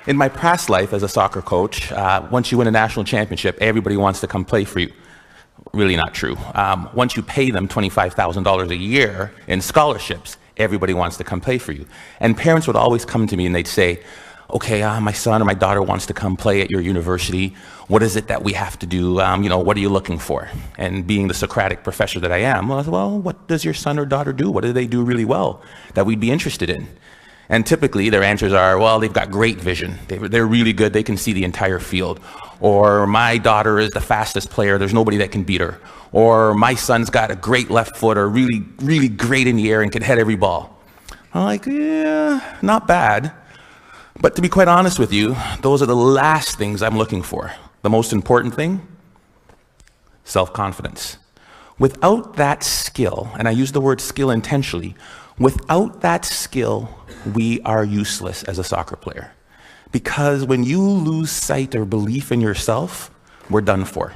In my past life as a soccer coach, once you win a national championship, everybody wants to come play for you. Really not true. Once you pay them $25,000 a year in scholarships, everybody wants to come play for you. And parents would always come to me and they'd say, okay, my son or my daughter wants to come play at your university. What is it that we have to do? What are you looking for? And being the Socratic professor that I am, I was, well, what does your son or daughter do? What do they do really well that we'd be interested in? And typically their answers are, well, they've got great vision. They're really good. They can see the entire field. Or my daughter is the fastest player. There's nobody that can beat her. Or my son's got a great left foot or really, really great in the air and can head every ball. I'm like, yeah, not bad. But to be quite honest with you, those are the last things I'm looking for. The most important thing, self-confidence. Without that skill, and I use the word skill intentionally, without that skill, we are useless as a soccer player. Because when you lose sight or belief in yourself, we're done for.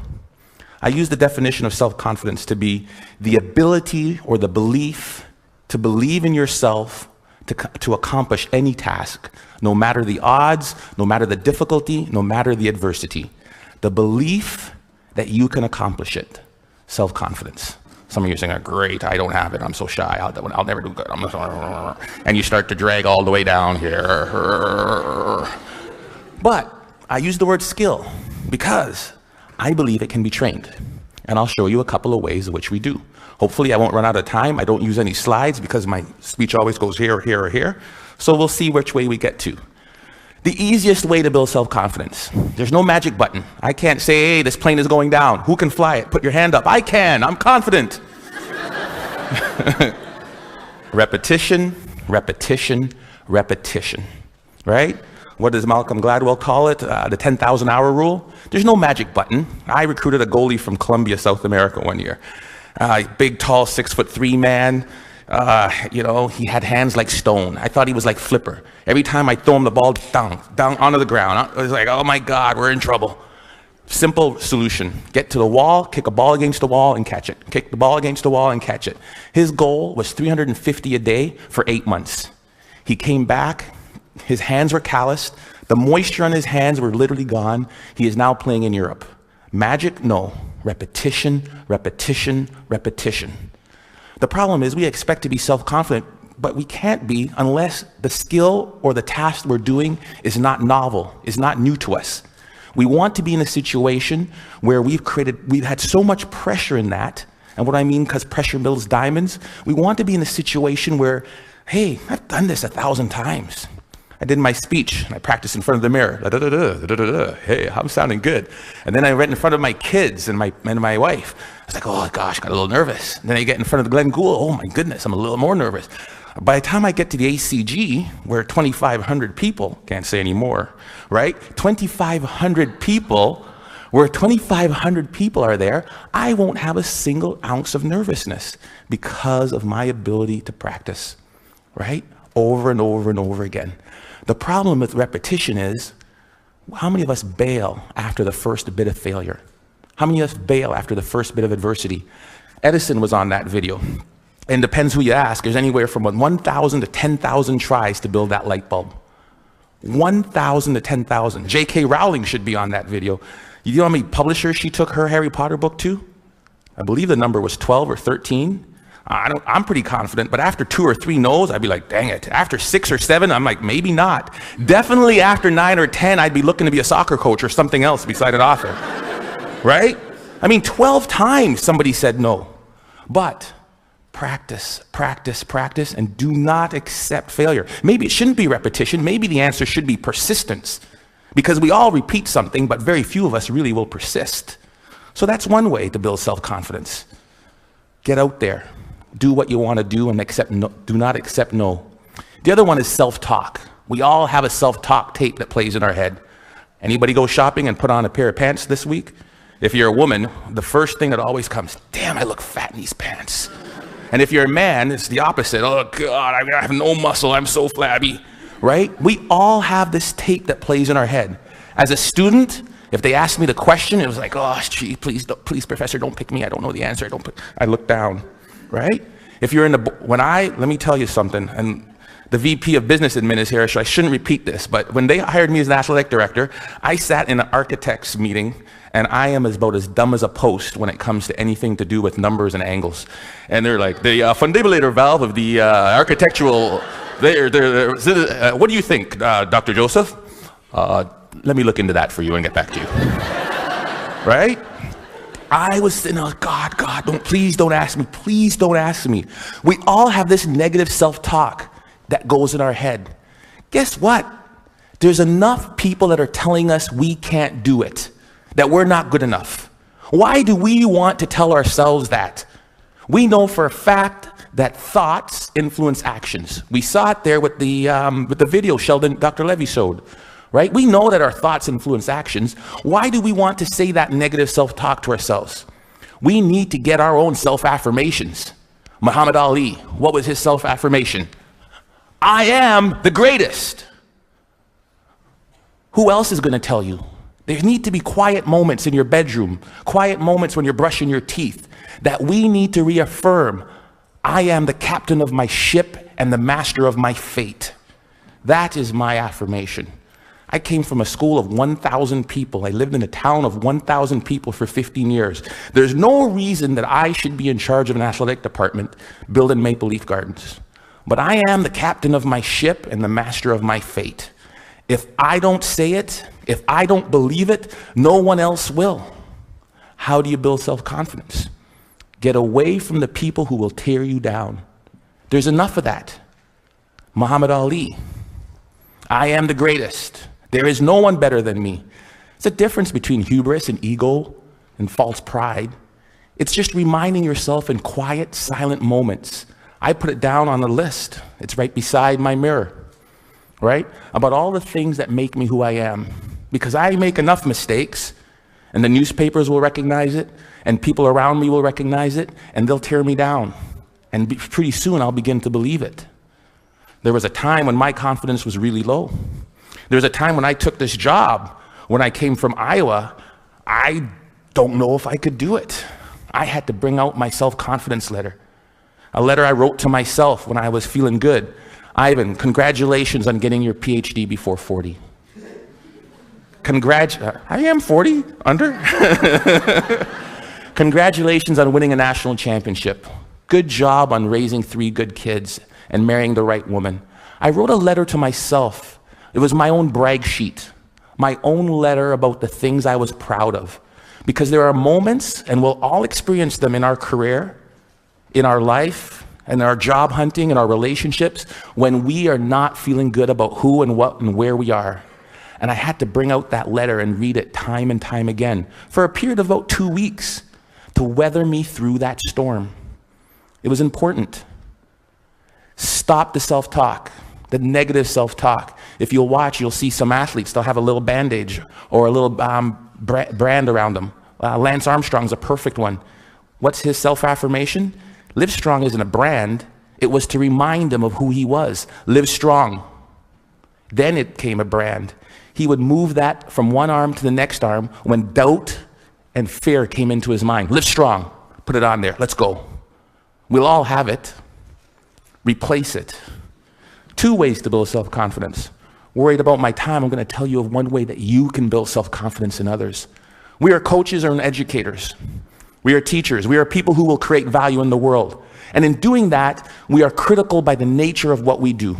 I use the definition of self-confidence to be the ability or the belief to believe in yourself to accomplish any task, no matter the odds, no matter the difficulty, no matter the adversity. The belief that you can accomplish it. Self-confidence. Some of you are saying, great, I don't have it, I'm so shy, I'll never do good. And you start to drag all the way down here. But I use the word skill because I believe it can be trained. And I'll show you a couple of ways in which we do. Hopefully I won't run out of time. I don't use any slides because my speech always goes here, or here, or here. So we'll see which way we get to. The easiest way to build self-confidence. There's no magic button. I can't say, hey, this plane is going down. Who can fly it? Put your hand up. I can. I'm confident. Repetition, repetition, repetition. Right? What does Malcolm Gladwell call it? The 10,000 hour rule? There's no magic button. I recruited a goalie from Colombia, South America one year. Big, tall, 6'3" man. He had hands like stone. I thought he was like Flipper. Every time I throw him the ball, down onto the ground. I was like, oh my God, we're in trouble. Simple solution. Get to the wall, kick a ball against the wall and catch it. Kick the ball against the wall and catch it. His goal was 350 a day for 8 months. He came back, his hands were calloused. The moisture on his hands were literally gone. He is now playing in Europe. Magic? No. Repetition, repetition, repetition. The problem is we expect to be self-confident, but we can't be unless the skill or the task we're doing is not novel, is not new to us. We want to be in a situation where we've had so much pressure in that, and what I mean, because pressure builds diamonds, we want to be in a situation where, hey, I've done this 1,000 times. I did my speech, and I practiced in front of the mirror. Hey, I'm sounding good. And then I went in front of my kids and my wife. I was like, oh gosh, got a little nervous. And then I get in front of the Glenn Gould. Oh my goodness, I'm a little more nervous. By the time I get to the ACG, where 2,500 people, can't say any more, right? 2,500 people, where 2,500 people are there, I won't have a single ounce of nervousness because of my ability to practice, right? Over and over and over again. The problem with repetition is, how many of us bail after the first bit of failure? How many of us bail after the first bit of adversity? Edison was on that video. And depends who you ask, there's anywhere from 1,000 to 10,000 tries to build that light bulb. 1,000 to 10,000. J.K. Rowling should be on that video. You know how many publishers she took her Harry Potter book to? I believe the number was 12 or 13. I'm pretty confident, but after 2 or 3 no's, I'd be like, dang it. After 6 or 7, I'm like, maybe not. Definitely after 9 or 10, I'd be looking to be a soccer coach or something else beside an author, right? I mean, 12 times somebody said no. But practice, practice, practice, and do not accept failure. Maybe it shouldn't be repetition. Maybe the answer should be persistence, because we all repeat something, but very few of us really will persist. So that's one way to build self-confidence. Get out there. Do what you want to do and accept no, do not accept no. The other one is self-talk. We all have a self-talk tape that plays in our head. Anybody go shopping and put on a pair of pants this week? If you're a woman, the first thing that always comes, damn, I look fat in these pants. And if you're a man, it's the opposite. Oh God, I have no muscle, I'm so flabby, right? We all have this tape that plays in our head. As a student, if they asked me the question, it was like, oh, gee, please, professor, don't pick me. I don't know the answer. I look down, right? If you're in the, let me tell you something, and the VP of Business Admin is here, so I shouldn't repeat this, but when they hired me as National Athletic Director, I sat in an architect's meeting, and I am about as dumb as a post when it comes to anything to do with numbers and angles. And they're like, the fundibulator valve of the architectural, what do you think, Dr. Joseph? Let me look into that for you and get back to you. Right? I was sitting there, God, please don't ask me. Please don't ask me. We all have this negative self-talk that goes in our head. Guess what? There's enough people that are telling us we can't do it, that we're not good enough. Why do we want to tell ourselves that? We know for a fact that thoughts influence actions. We saw it there with the video Sheldon, Dr. Levy showed, right? We know that our thoughts influence actions. Why do we want to say that negative self-talk to ourselves? We need to get our own self-affirmations. Muhammad Ali, what was his self-affirmation? I am the greatest. Who else is going to tell you? There need to be quiet moments in your bedroom, quiet moments when you're brushing your teeth, that we need to reaffirm, I am the captain of my ship and the master of my fate. That is my affirmation. I came from a school of 1,000 people. I lived in a town of 1,000 people for 15 years. There's no reason that I should be in charge of an athletic department building Maple Leaf Gardens. But I am the captain of my ship and the master of my fate. If I don't say it, if I don't believe it, no one else will. How do you build self-confidence? Get away from the people who will tear you down. There's enough of that. Muhammad Ali, I am the greatest. There is no one better than me. It's a difference between hubris and ego and false pride. It's just reminding yourself in quiet, silent moments. I put it down on the list. It's right beside my mirror, right? About all the things that make me who I am. Because I make enough mistakes, and the newspapers will recognize it, and people around me will recognize it, and they'll tear me down. And pretty soon I'll begin to believe it. There was a time when my confidence was really low. There was a time when I took this job, when I came from Iowa, I don't know if I could do it. I had to bring out my self-confidence letter. A letter I wrote to myself when I was feeling good. Ivan, congratulations on getting your PhD before 40. I am 40, under. Congratulations on winning a national championship. Good job on raising 3 good kids and marrying the right woman. I wrote a letter to myself. It was my own brag sheet, my own letter about the things I was proud of. Because there are moments, and we'll all experience them in our career, in our life, and our job hunting and our relationships, when we are not feeling good about who and what and where we are. And I had to bring out that letter and read it time and time again for a period of about 2 weeks to weather me through that storm. It was important. Stop the self-talk, the negative self-talk. If you'll watch, you'll see some athletes, they'll have a little bandage or a little brand around them. Lance Armstrong's a perfect one. What's his self-affirmation? Live Strong isn't a brand. It was to remind him of who he was. Live strong. Then it came a brand. He would move that from one arm to the next arm when doubt and fear came into his mind. Live strong. Put it on there. Let's go. We'll all have it. Replace it. 2 ways to build self-confidence. Worried about my time, I'm going to tell you of one way that you can build self-confidence in others. We are coaches and educators. We are teachers. We are people who will create value in the world. And in doing that, we are critical by the nature of what we do.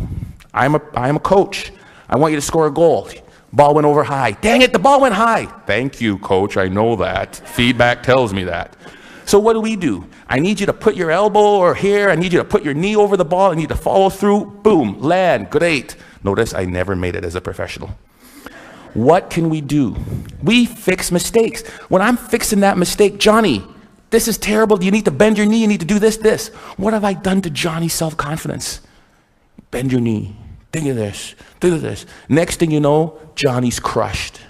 I am a coach. I want you to score a goal. Ball went over high. Dang it, the ball went high. Thank you, coach. I know that. Feedback tells me that. So what do? I need you to put your elbow or here. I need you to put your knee over the ball. I need you to follow through. Boom, land, great. Notice I never made it as a professional. What can we do? We fix mistakes. When I'm fixing that mistake, Johnny, this is terrible. You need to bend your knee. You need to do this. What have I done to Johnny's self-confidence? Bend your knee. Think of this. Do this. Next thing you know, Johnny's crushed.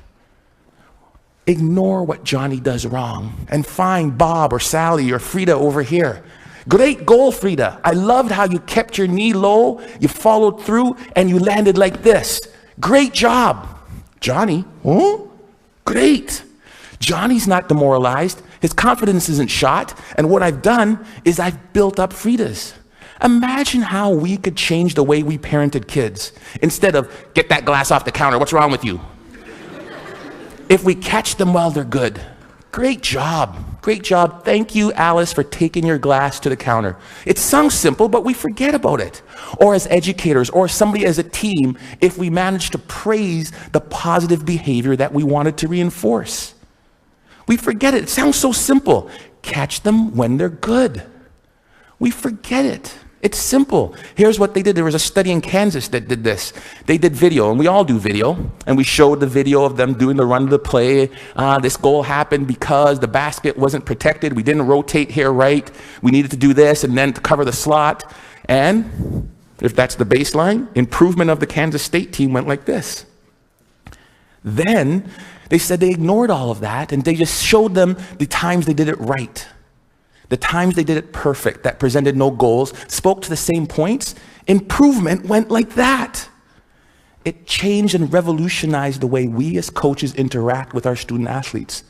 Ignore what Johnny does wrong and find Bob or Sally or Frida over here. Great goal, Frida. I loved how you kept your knee low, you followed through, and you landed like this. Great job. Johnny, oh, great. Johnny's not demoralized. His confidence isn't shot. And what I've done is I've built up Frida's. Imagine how we could change the way we parented kids. Instead of, get that glass off the counter, what's wrong with you? If we catch them while they're good. Great job. Great job. Thank you, Alice, for taking your glass to the counter. It sounds simple, but we forget about it. Or as educators, or somebody as a team, if we manage to praise the positive behavior that we wanted to reinforce. We forget it. It sounds so simple. Catch them when they're good. We forget it. It's simple. Here's what they did. There was a study in Kansas that did this. They did video, and we all do video, and we showed the video of them doing the run of the play. This goal happened because the basket wasn't protected. We didn't rotate here right. We needed to do this and then to cover the slot. And if that's the baseline, improvement of the Kansas State team went like this. Then they said they ignored all of that, and they just showed them the times they did it right. The times they did it perfect, that presented no goals, spoke to the same points, improvement went like that. It changed and revolutionized the way we as coaches interact with our student athletes.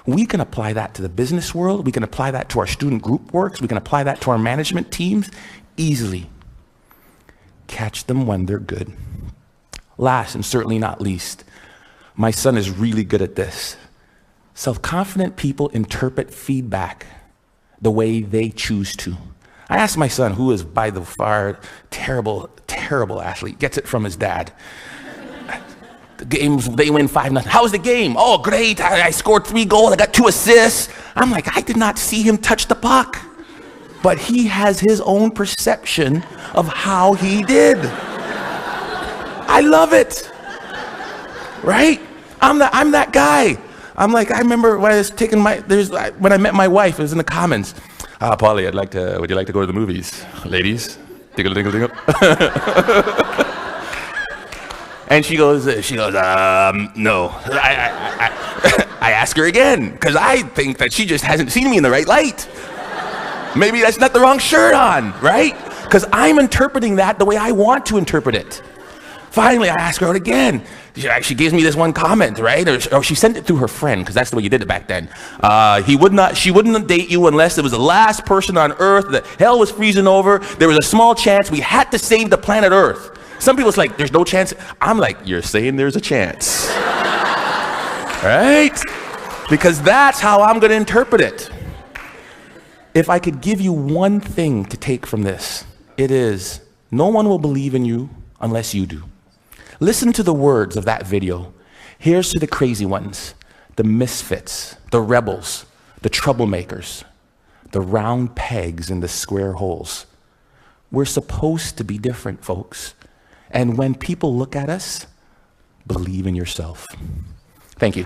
We can apply that to the business world. We can apply that to our student group works. We can apply that to our management teams easily. Catch them when they're good. Last and certainly not least, my son is really good at this. Self-confident people interpret feedback the way they choose to. I asked my son, who is by the far terrible athlete, gets it from his dad. The games, they win 5-0. How was the game? Oh, great. I scored 3 goals. I got 2 assists. I'm like, I did not see him touch the puck. But he has his own perception of how he did. I love it. Right? I'm that guy. I'm like, I remember when I was taking when I met my wife, it was in the Commons. Polly, would you like to go to the movies? Ladies, dingle, dingle, dingle. And she goes, no. I ask her again, because I think that she just hasn't seen me in the right light. Maybe that's not the wrong shirt on, right? Because I'm interpreting that the way I want to interpret it. Finally, I ask her out again. She gives me this one comment, right? Or she sent it through her friend, because that's the way you did it back then. She wouldn't date you unless it was the last person on Earth. The hell was freezing over. There was a small chance we had to save the planet Earth. Some people's like, there's no chance. I'm like, you're saying there's a chance. Right? Because that's how I'm going to interpret it. If I could give you one thing to take from this, it is, no one will believe in you unless you do. Listen to the words of that video. Here's to the crazy ones, the misfits, the rebels, the troublemakers, the round pegs in the square holes. We're supposed to be different, folks. And when people look at us, believe in yourself. Thank you.